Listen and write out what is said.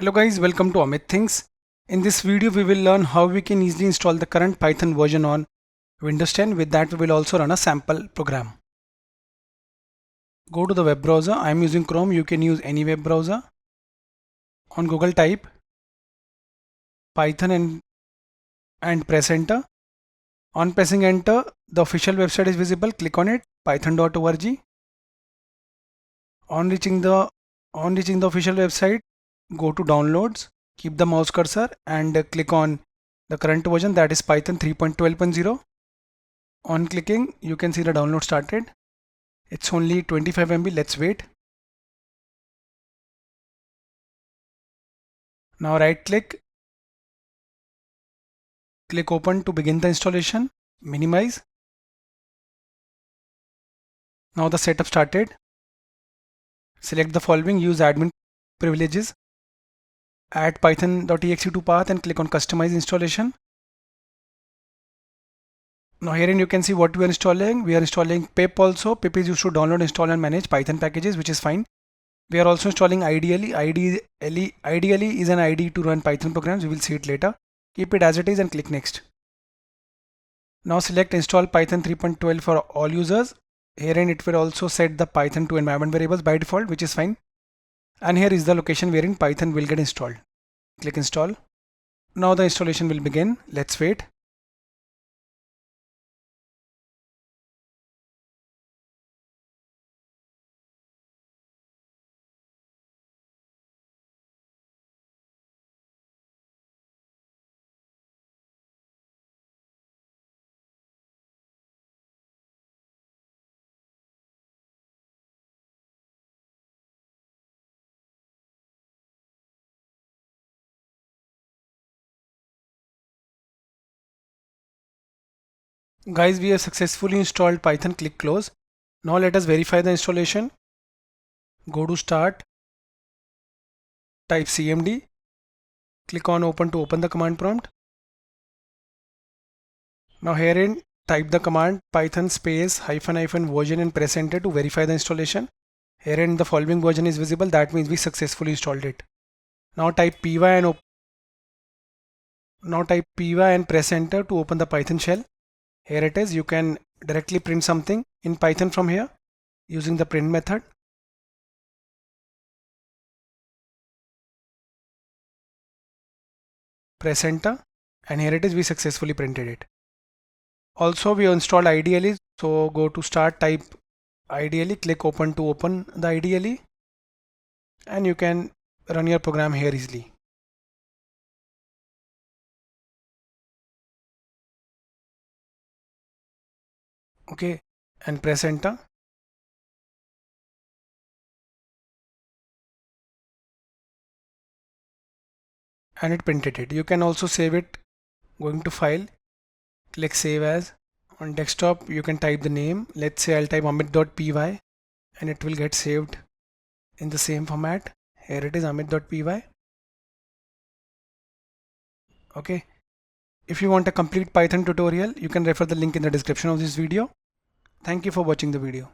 Hello guys, welcome to Amit Things. In this video we will learn how we can easily install the current Python version on Windows 10. With that we will also run a sample program. Go to the web browser. I am using Chrome, you can use any web browser. On Google type Python and press enter. On pressing enter, the official website is visible. Click on it, python.org. On reaching the official website, go to downloads, keep the mouse cursor and click on the current version, that is Python 3.12.0. On clicking, you can see the download started. It's only 25 MB. Let's wait. Now right click open to begin the installation. Minimize. Now the setup started. Select the following, use admin privileges. Add python.exe to path and click on customize installation. Now herein you can see what we are installing. We are installing pip also. Pip is used to download, install and manage Python packages, which is fine. We are also installing ideally. Ideally is an IDE to run Python programs. We will see it later. Keep it as it is and click next. Now select install Python 3.12 for all users. Herein it will also set the Python to environment variables by default, which is fine. And here is the location wherein Python will get installed. Click install. Now the installation will begin. Let's wait. Guys, we have successfully installed Python. Click close. Now let us verify the installation. Go to start, type cmd, click on open to open the command prompt. Now herein type the command python space -- version and press enter to verify the installation. Herein the following version is visible, that means we successfully installed it. Now type py and press enter to open the Python shell. Here it is. You can directly print something in Python from here using the print method. Press enter and here it is. We successfully printed it. Also we installed IDLE, so go to start, type IDLE, click open to open the IDLE and you can run your program here easily. Okay, and press enter. And it printed it. You can also save it going to file, click save as. On desktop you can type the name. Let's say I'll type amit.py and it will get saved in the same format. Here it is, amit.py. Okay, if you want a complete Python tutorial, you can refer the link in the description of this video. Thank you for watching the video.